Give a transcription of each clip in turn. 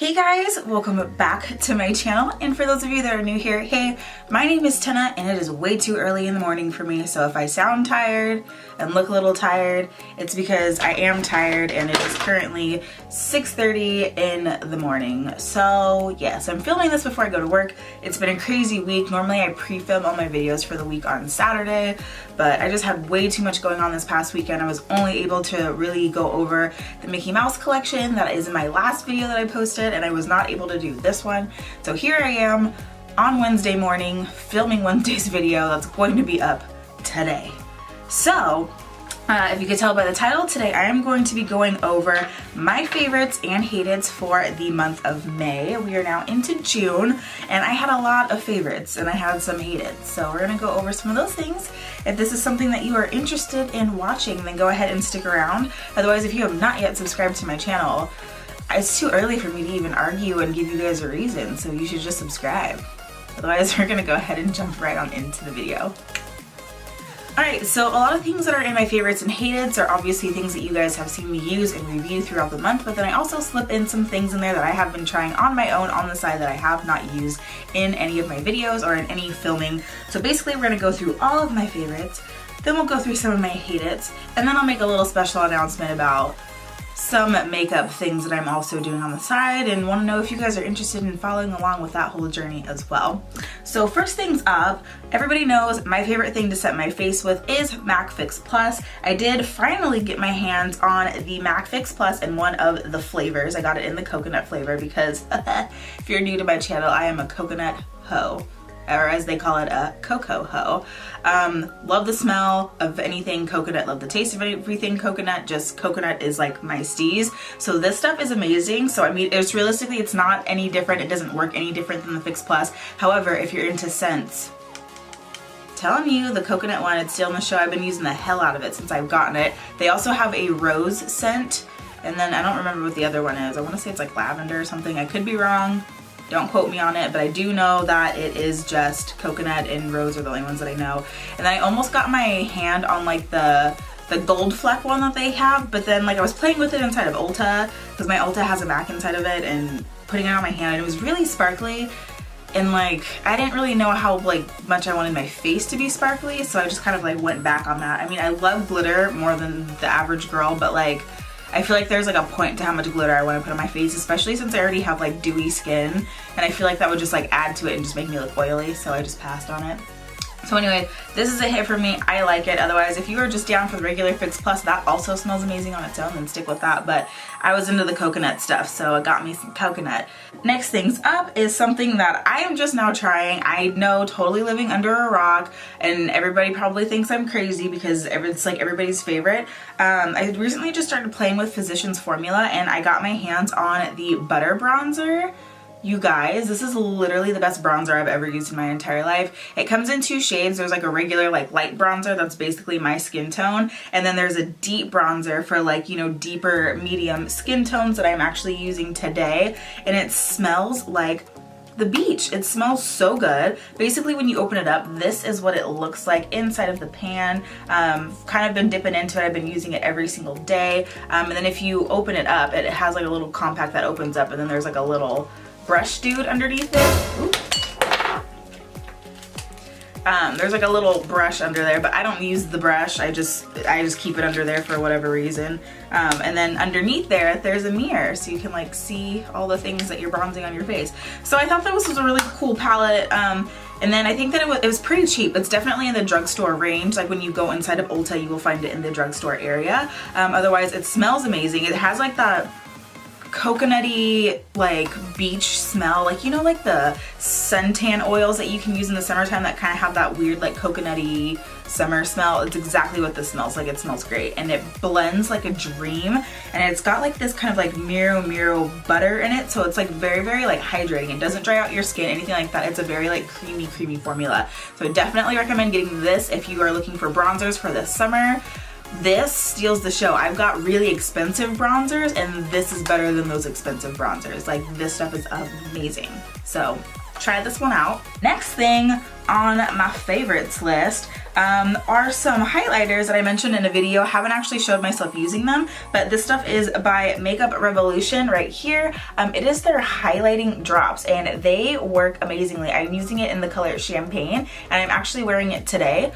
Hey guys, welcome back to my channel, and for those of you that are new here, hey, my name is Tenna and it is way too early in the morning for me, so if I sound tired and look a little tired, it's because I am tired and it is currently 6:30 in the morning. So yes, I'm filming this before I go to work. It's been a crazy week. Normally I pre-film all my videos for the week on Saturday, but I just had way too much going on this past weekend. I was only able to really go over the Mickey Mouse collection that is in my last video that I posted, and I was not able to do this one. So here I am on Wednesday morning filming Wednesday's video that's going to be up today. So if you could tell by the title, today I am going to be going over my favorites and hated for the month of May. We are now into June, and I had a lot of favorites and I had some hated. So we're gonna go over some of those things. If this is something that you are interested in watching, then go ahead and stick around. Otherwise, if you have not yet subscribed to my channel, it's too early for me to even argue and give you guys a reason, so you should just subscribe. Otherwise, we're gonna go ahead and jump right on into the video. Alright, so a lot of things that are in my favorites and hateds are obviously things that you guys have seen me use and review throughout the month, but then I also slip in some things in there that I have been trying on my own on the side that I have not used in any of my videos or in any filming. So basically we're going to go through all of my favorites, then we'll go through some of my hated, and then I'll make a little special announcement about some makeup things that I'm also doing on the side, and want to know if you guys are interested in following along with that whole journey as well. So first things up, everybody knows my favorite thing to set my face with is MAC Fix Plus. I did finally get my hands on the MAC Fix Plus in one of the flavors. I got it in the coconut flavor because if you're new to my channel, I am a coconut hoe, or as they call it, a cocoa hoe. Love the smell of anything coconut, love the taste of everything coconut, just coconut is like my steez. So this stuff is amazing. So I mean, it's realistically, it's not any different. It doesn't work any different than the Fix Plus. However, if you're into scents, telling you, the coconut one, it's still in the show. I've been using the hell out of it since I've gotten it. They also have a rose scent, and then I don't remember what the other one is. I want to say it's like lavender or something. I could be wrong. Don't quote me on it, but I do know that it is just coconut and rose are the only ones that I know. And then I almost got my hand on like the gold fleck one that they have, but then like I was playing with it inside of Ulta because my Ulta has a MAC inside of it, and putting it on my hand, and it was really sparkly, and like I didn't really know how like much I wanted my face to be sparkly, so I just kind of like went back on that. I mean, I love glitter more than the average girl, but like I feel like there's like a point to how much glitter I want to put on my face, especially since I already have like dewy skin, and I feel like that would just like add to it and just make me look oily, so I just passed on it. So anyway, this is a hit for me. I like it. Otherwise, if you were just down for the regular Fix Plus, that also smells amazing on its own, then stick with that. But I was into the coconut stuff, so it got me some coconut. Next things up is something that I am just now trying. I know, totally living under a rock, and everybody probably thinks I'm crazy because it's like everybody's favorite. I recently just started playing with Physicians Formula, and I got my hands on the Butter Bronzer. You guys, this is literally the best bronzer I've ever used in my entire life. It comes in two shades. There's like a regular like light bronzer that's basically my skin tone, and then there's a deep bronzer for like, you know, deeper medium skin tones that I'm actually using today, and it smells like the beach. It smells so good. Basically, when you open it up, this is what it looks like inside of the pan. Kind of been dipping into it. I've been using it every single day, and then if you open it up, it has like a little compact that opens up, and then there's like a little brush dude underneath it. There's like a little brush under there, but I don't use the brush. I just keep it under there for whatever reason. And then underneath there's a mirror, so you can like see all the things that you're bronzing on your face. So I thought that this was a really cool palette. And then I think that it was pretty cheap. It's definitely in the drugstore range. Like when you go inside of Ulta, you will find it in the drugstore area. Otherwise, it smells amazing. It has like that coconutty like beach smell, like, you know, like the suntan oils that you can use in the summertime that kind of have that weird like coconutty summer smell. It's exactly what this smells like. It smells great, and it blends like a dream, and it's got like this kind of like miro butter in it, so it's like very like hydrating. It doesn't dry out your skin, anything like that. It's a very like creamy formula. So I definitely recommend getting this if you are looking for bronzers for this summer. This steals the show. I've got really expensive bronzers, and this is better than those expensive bronzers. Like, this stuff is amazing. So try this one out. Next thing on my favorites list are some highlighters that I mentioned in a video. Haven't actually showed myself using them, but this stuff is by Makeup Revolution right here. It is their highlighting drops and they work amazingly. I'm using it in the color Champagne and I'm actually wearing it today.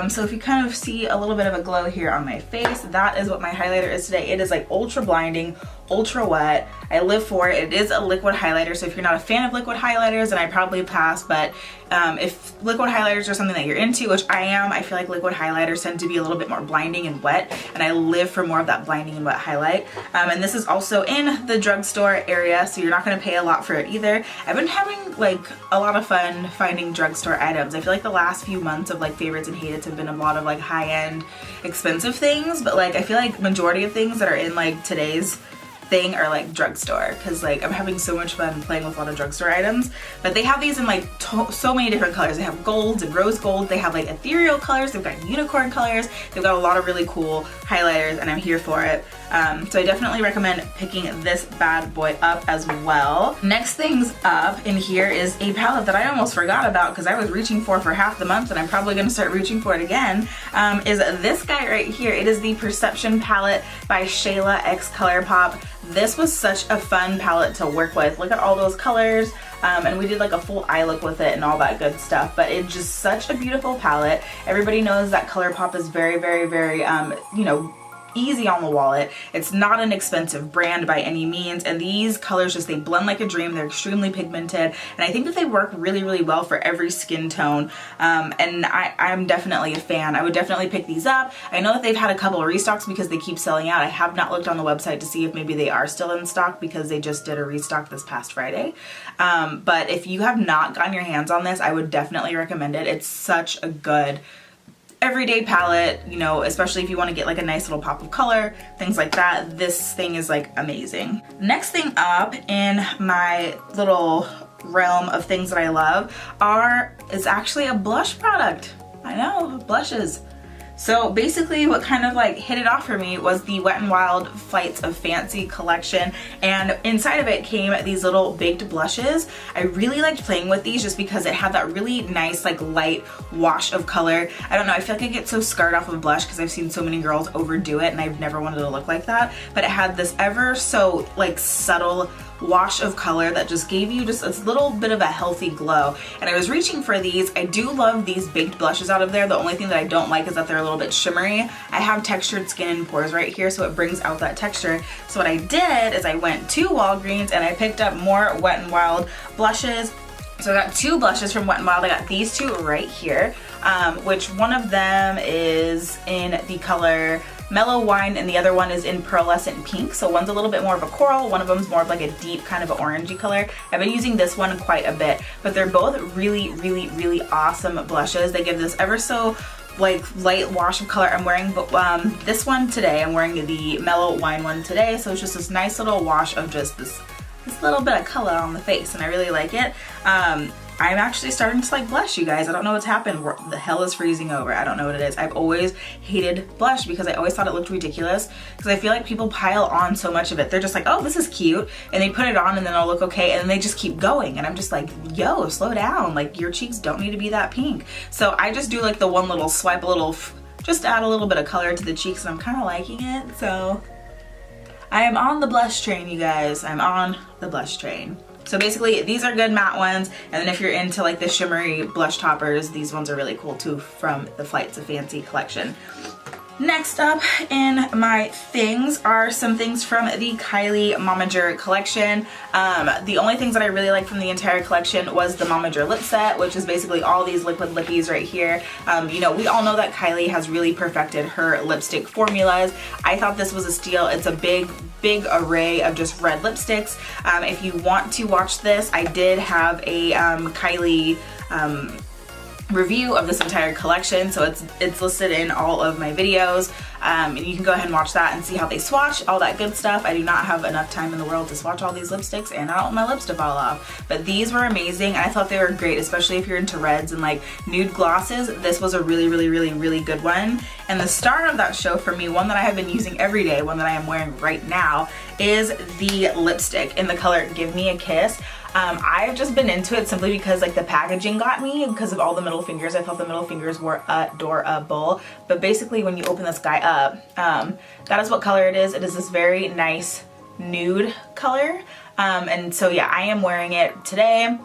So if you kind of see a little bit of a glow here on my face, that is what my highlighter is today. It is like ultra blinding, ultra wet. I live for it. It is a liquid highlighter, so if you're not a fan of liquid highlighters, then I probably pass, but if liquid highlighters are something that you're into, which I am, I feel like liquid highlighters tend to be a little bit more blinding and wet, and I live for more of that blinding and wet highlight. And this is also in the drugstore area, so you're not going to pay a lot for it either. I've been having like a lot of fun finding drugstore items. I feel like the last few months of like favorites and hated have been a lot of like high-end expensive things, but like I feel like majority of things that are in like today's thing are like drugstore, because like I'm having so much fun playing with a lot of drugstore items. But they have these in like so many different colors. They have golds and rose gold, they have like ethereal colors, they've got unicorn colors, they've got a lot of really cool highlighters and I'm here for it. So I definitely recommend picking this bad boy up as well. Next things up in here is a palette that I almost forgot about because I was reaching for half the month and I'm probably going to start reaching for it again, is this guy right here. It is the Perception palette by Shayla x Colourpop. This was such a fun palette to work with. Look at all those colors. And we did like a full eye look with it and all that good stuff, but it's just such a beautiful palette. Everybody knows that Colourpop is very, very, very, you know, easy on the wallet. It's not an expensive brand by any means, and these colors just, they blend like a dream. They're extremely pigmented, and I think that they work really, really well for every skin tone. And I'm definitely a fan. I would definitely pick these up. I know that they've had a couple of restocks because they keep selling out. I have not looked on the website to see if maybe they are still in stock because they just did a restock this past Friday. But if you have not gotten your hands on this, I would definitely recommend it. It's such a good everyday palette, you know, especially if you want to get like a nice little pop of color, things like that. This thing is like amazing. Next thing up in my little realm of things that I love is actually a blush product. I know, blushes. So basically what kind of like hit it off for me was the Wet n Wild Flights of Fancy collection, and inside of it came these little baked blushes. I really liked playing with these just because it had that really nice like light wash of color. I don't know, I feel like I get so scarred off of blush because I've seen so many girls overdo it and I've never wanted to look like that, but it had this ever so like subtle wash of color that just gave you just a little bit of a healthy glow. And I was reaching for these. I do love these baked blushes out of there. The only thing that I don't like is that they're a little bit shimmery. I have textured skin and pores right here, so it brings out that texture. So what I did is I went to Walgreens and I picked up more Wet n Wild blushes. So I got two blushes from Wet n Wild. I got these two right here, which one of them is in the color Mellow Wine and the other one is in Pearlescent Pink. So one's a little bit more of a coral, one of them's more of like a deep kind of orangey color. I've been using this one quite a bit, but they're both really, really, really awesome blushes. They give this ever so like light wash of color. I'm wearing this one today. I'm wearing the Mellow Wine one today. So it's just this nice little wash of just this little bit of color on the face, and I really like it. I'm actually starting to like blush, you guys. I don't know what's happened. The hell is freezing over. I don't know what it is. I've always hated blush because I always thought it looked ridiculous, because I feel like people pile on so much of it. They're just like, oh, this is cute, and they put it on and then it'll look okay, and then they just keep going, and I'm just like, yo, slow down. Like, your cheeks don't need to be that pink. So I just do like the one little swipe, just add a little bit of color to the cheeks, and I'm kind of liking it. So I am on the blush train, you guys. I'm on the blush train. So basically these are good matte ones, and then if you're into like the shimmery blush toppers, these ones are really cool too from the Flights of Fancy collection. Next up in my things are some things from the Kylie Momager collection. The only things that I really like from the entire collection was the Momager lip set, which is basically all these liquid lippies right here. You know, we all know that Kylie has really perfected her lipstick formulas. I thought this was a steal. It's a big array of just red lipsticks. If you want to watch this, I did have a Kylie review of this entire collection, so it's listed in all of my videos, and you can go ahead and watch that and see how they swatch, all that good stuff. I do not have enough time in the world to swatch all these lipsticks, and I don't want my lips to fall off, but these were amazing, and I thought they were great, especially if you're into reds and like nude glosses. This was a really good one. And the star of that show for me, one that I have been using every day, one that I am wearing right now, is the lipstick in the color Give Me a Kiss. I've just been into it simply because like the packaging got me because of all the middle fingers. I thought the middle fingers were adorable. But basically when you open this guy up, that is what color it is. It is this very nice nude color. And so yeah, I am wearing it today.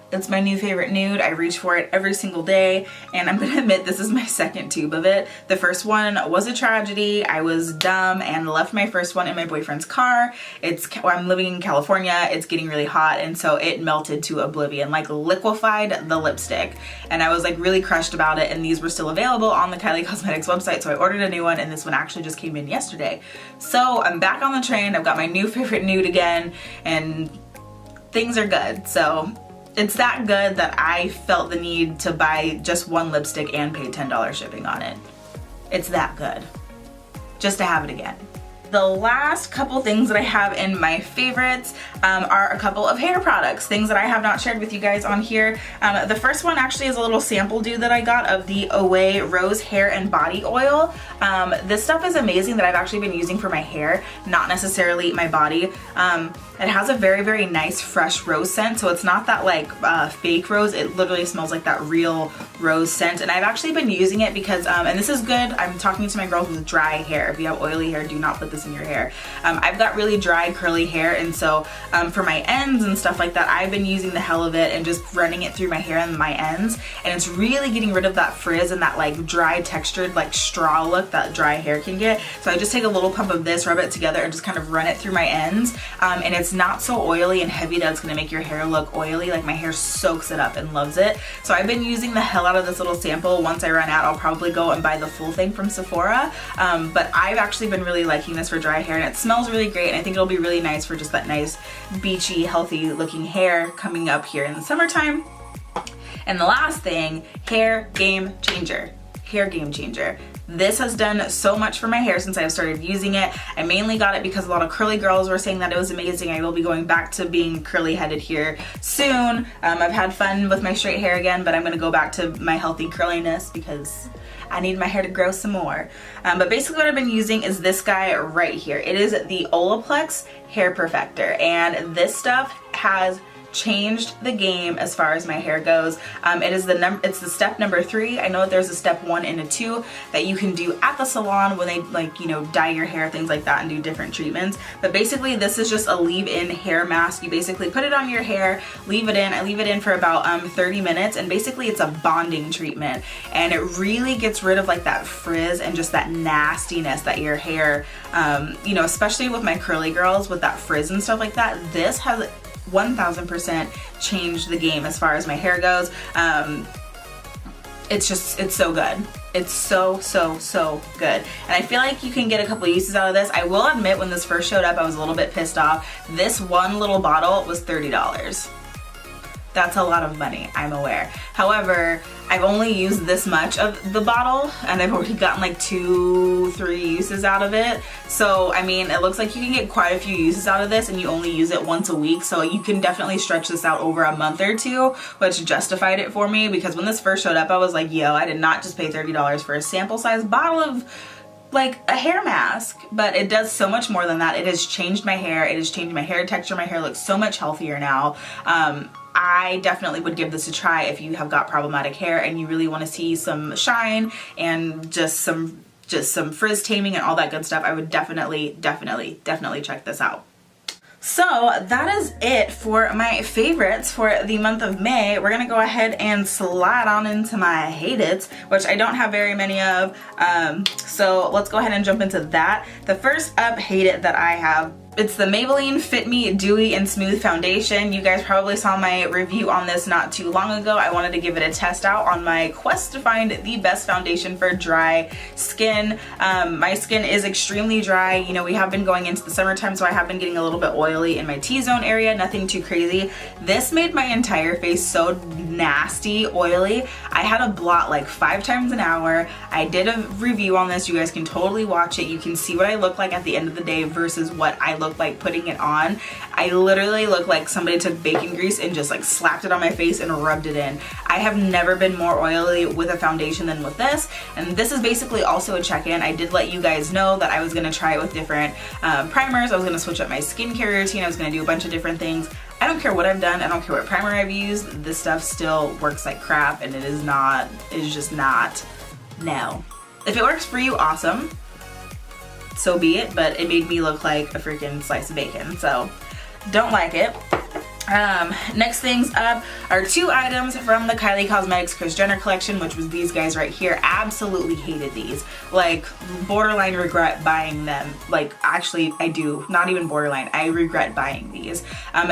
It's my new favorite nude. I reach for it every single day, and I'm gonna admit this is my second tube of it. The first one was a tragedy. I was dumb and left my first one in my boyfriend's car. I'm living in California. It's getting really hot, and so it melted to oblivion, like liquefied the lipstick. And I was like really crushed about it, and these were still available on the Kylie Cosmetics website, so I ordered a new one, and this one actually just came in yesterday. So I'm back on the train. I've got my new favorite nude again, and things are good. So it's that good that I felt the need to buy just one lipstick and pay $10 shipping on it. It's that good, just to have it again. The last couple things that I have in my favorites are a couple of hair products, things that I have not shared with you guys on here. The first one actually is a little sample dude that I got of the Ouai Rose Hair and Body Oil. This stuff is amazing that I've actually been using for my hair, not necessarily my body. It has a very, very nice fresh rose scent, so it's not that like fake rose. It literally smells like that real rose scent, and I've actually been using it because, and this is good, I'm talking to my girls with dry hair. If you have oily hair, do not put this in your hair. I've got really dry curly hair, and so for my ends and stuff like that, I've been using the hell of it and just running it through my hair and my ends, and it's really getting rid of that frizz and that like dry textured like straw look that dry hair can get. So I just take a little pump of this, rub it together, and just kind of run it through my ends, and it's not so oily and heavy that it's gonna make your hair look oily. Like my hair soaks it up and loves it. So I've been using the hell out of this little sample. Once I run out, I'll probably go and buy the full thing from Sephora, but I've actually been really liking this for dry hair, and it smells really great, and I think it'll be really nice for just that nice beachy healthy looking hair coming up here in the summertime. And the last thing, hair game changer. Hair game changer. This has done so much for my hair since I've started using it. I mainly got it because a lot of curly girls were saying that it was amazing. I will be going back to being curly headed here soon. I've had fun with my straight hair again, but I'm gonna go back to my healthy curliness because I need my hair to grow some more. But basically what I've been using is this guy right here. It is the Olaplex Hair Perfector, and this stuff has changed the game as far as my hair goes. It's the step number 3. I know that there's a step 1 and a 2 that you can do at the salon when they like, you know, dye your hair, things like that, and do different treatments. But basically this is just a leave-in hair mask. You basically put it on your hair, leave it in. I leave it in for about 30 minutes, and basically it's a bonding treatment, and it really gets rid of like that frizz and just that nastiness that your hair, you know, especially with my curly girls with that frizz and stuff like that. This has 1000% changed the game as far as my hair goes. It's so good. It's so good. And I feel like you can get a couple uses out of this. I will admit, when this first showed up, I was a little bit pissed off. This one little bottle was $30. That's a lot of money, I'm aware. However, I've only used this much of the bottle, and I've already gotten like 2-3 uses out of it. So, I mean, it looks like you can get quite a few uses out of this, and you only use it once a week. So you can definitely stretch this out over a month or two, which justified it for me, because when this first showed up, I was like, yo, I did not just pay $30 for a sample size bottle of like a hair mask. But it does so much more than that. It has changed my hair. It has changed my hair texture. My hair looks so much healthier now. I definitely would give this a try if you have got problematic hair and you really want to see some shine and just some frizz taming and all that good stuff. I would definitely check this out. So that is it for my favorites for the month of May. We're gonna go ahead and slide on into my hate-its, which I don't have very many of. So let's go ahead and jump into that. The first up hate-it that I have, it's the Maybelline Fit Me Dewy and Smooth Foundation. You guys probably saw my review on this not too long ago. I wanted to give it a test out on my quest to find the best foundation for dry skin. My skin is extremely dry. You know, we have been going into the summertime, so I have been getting a little bit oily in my T-zone area, nothing too crazy. This made my entire face so nasty, oily. I had a blot like 5 times an hour. I did a review on this. You guys can totally watch it. You can see what I look like at the end of the day versus what I look look like putting it on. I literally look like somebody took bacon grease and just like slapped it on my face and rubbed it in. I have never been more oily with a foundation than with this, and this is basically also a check-in. I did let you guys know that I was gonna try it with different primers. I was gonna switch up my skincare routine. I was gonna do a bunch of different things. I don't care what I've done. I don't care what primer I've used. This stuff still works like crap, and it's just not, no. If it works for you, awesome. So be it, but it made me look like a freaking slice of bacon, so don't like it. Next things up are 2 items from the Kylie Cosmetics Kris Jenner collection, which was these guys right here. Absolutely hated these. Like, borderline regret buying them. Like, actually, I do. Not even borderline. I regret buying these.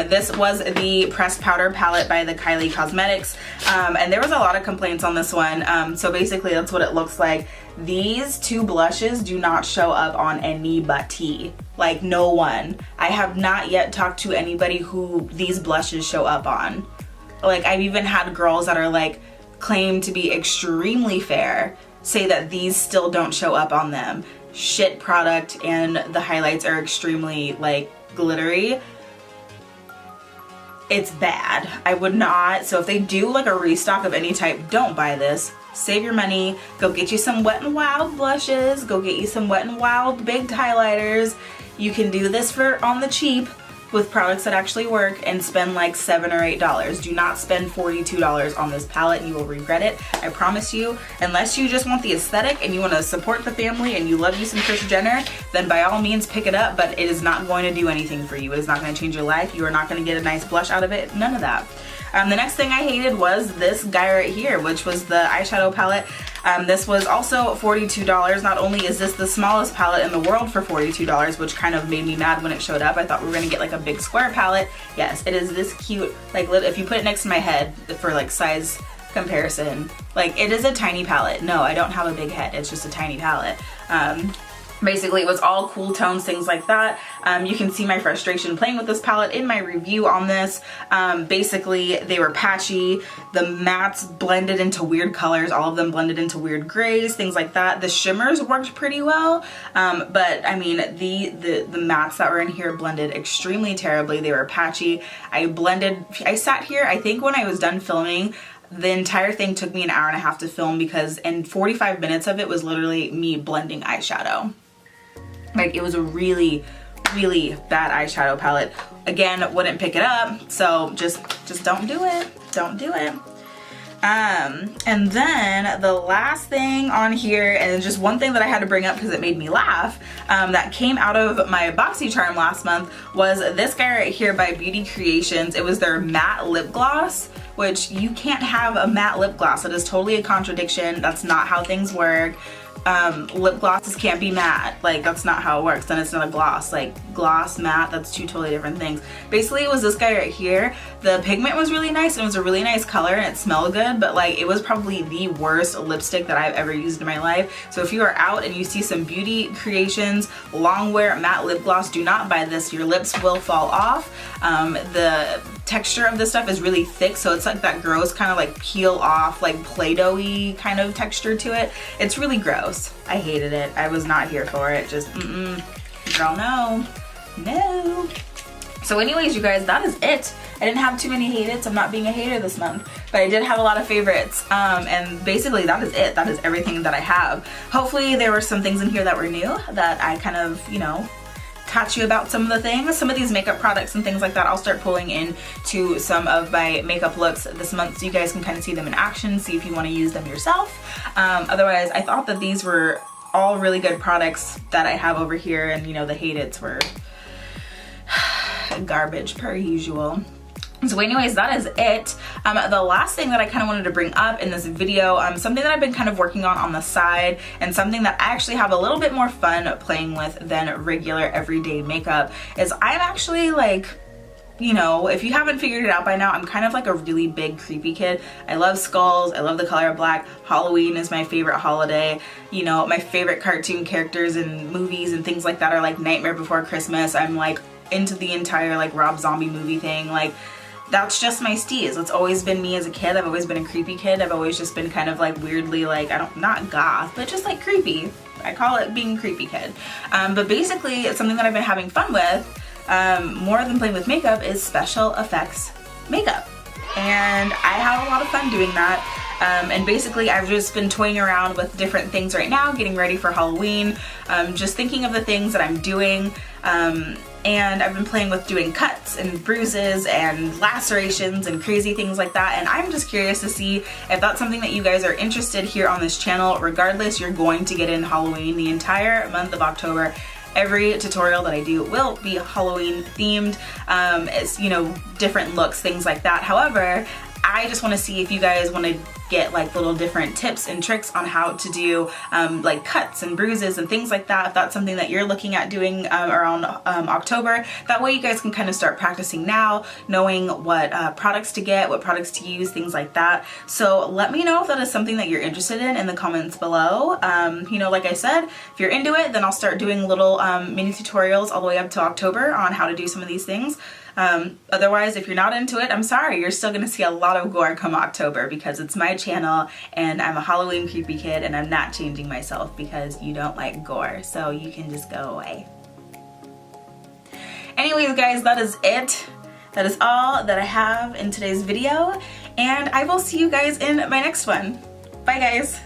This was the pressed powder palette by the Kylie Cosmetics, and there was a lot of complaints on this one. So basically, that's what it looks like. These 2 blushes do not show up on anybody. Like, no one. I have not yet talked to anybody who these blushes show up on. Like, I've even had girls that are like claim to be extremely fair say that these still don't show up on them. Shit product, and the highlights are extremely like glittery. It's bad. I would not. So if they do like a restock of any type, don't buy this. Save your money. Go get you some Wet n Wild blushes. Go get you some Wet n Wild baked highlighters. You can do this for on the cheap with products that actually work and spend like $7 or $8. Do not spend $42 on this palette. You will regret it. I promise you. Unless you just want the aesthetic and you want to support the family and you love you some Kris Jenner, then by all means pick it up, but it is not going to do anything for you. It is not going to change your life. You are not going to get a nice blush out of it. None of that. The next thing I hated was this guy right here, which was the eyeshadow palette. This was also $42. Not only is this the smallest palette in the world for $42, which kind of made me mad when it showed up. I thought we were gonna get like a big square palette. Yes, it is this cute, like if you put it next to my head for like size comparison, like it is a tiny palette. No, I don't have a big head, it's just a tiny palette. Basically, it was all cool tones, things like that. You can see my frustration playing with this palette in my review on this. Basically, they were patchy. The mattes blended into weird colors. All of them blended into weird grays, things like that. The shimmers worked pretty well, but I mean, the mattes that were in here blended extremely terribly. They were patchy. I sat here, I think when I was done filming, the entire thing took me an hour and a half to film because in 45 minutes of it was literally me blending eyeshadow. Like, it was a really, really bad eyeshadow palette. Again, wouldn't pick it up, so just don't do it. Don't do it. And then the last thing on here, and just one thing that I had to bring up because it made me laugh, that came out of my BoxyCharm last month was this guy right here by Beauty Creations. It was their matte lip gloss, which you can't have a matte lip gloss. It is totally a contradiction. That's not how things work. Lip glosses can't be matte. Like, that's not how it works. Then it's not a gloss. Like, gloss, matte, that's 2 totally different things. Basically, it was this guy right here. The pigment was really nice and it was a really nice color and it smelled good, but like, it was probably the worst lipstick that I've ever used in my life. So if you are out and you see some Beauty Creations Longwear matte lip gloss, do not buy this. Your lips will fall off. The texture of this stuff is really thick, so it's like that gross kind of like peel off, like Play-Doh-y kind of texture to it. It's really gross. I hated it. I was not here for it. Just girl, no. So anyways, you guys, that is it. I didn't have too many hated. I'm not being a hater this month, but I did have a lot of favorites, and basically that is it. That is everything that I have. Hopefully there were some things in here that were new that I kind of, you know, taught you about some of the things. Some of these makeup products and things like that I'll start pulling into some of my makeup looks this month so you guys can kind of see them in action, see if you want to use them yourself. Otherwise, I thought that these were all really good products that I have over here, and you know, the hated were garbage per usual. So anyways, that is it. The last thing that I kind of wanted to bring up in this video, something that I've been kind of working on the side, and something that I actually have a little bit more fun playing with than regular everyday makeup, is I'm actually like, you know, if you haven't figured it out by now, I'm kind of like a really big creepy kid. I love skulls, I love the color black. Halloween is my favorite holiday. You know, my favorite cartoon characters and movies and things like that are like Nightmare Before Christmas. I'm like into the entire like Rob Zombie movie thing. Like, that's just my steez. It's always been me as a kid. I've always been a creepy kid. I've always just been kind of like weirdly like, not goth, but just like creepy. I call it being a creepy kid. But basically it's something that I've been having fun with more than playing with makeup, is special effects makeup. And I have a lot of fun doing that. And basically I've just been toying around with different things right now, getting ready for Halloween, just thinking of the things that I'm doing. And I've been playing with doing cuts and bruises and lacerations and crazy things like that. And I'm just curious to see if that's something that you guys are interested here on this channel. Regardless, you're going to get in Halloween the entire month of October. Every tutorial that I do will be Halloween themed. It's, you know, different looks, things like that. However, I just want to see if you guys want to get like little different tips and tricks on how to do like cuts and bruises and things like that, if that's something that you're looking at doing around October. That way you guys can kind of start practicing now, knowing what products to get, what products to use, things like that. So let me know if that is something that you're interested in the comments below. You know, like I said, if you're into it, then I'll start doing little mini tutorials all the way up to October on how to do some of these things. Otherwise, if you're not into it, I'm sorry, you're still gonna see a lot of gore come October because it's my channel and I'm a Halloween creepy kid and I'm not changing myself because you don't like gore, so you can just go away. Anyways guys, that is it. That is all that I have in today's video, and I will see you guys in my next one. Bye guys.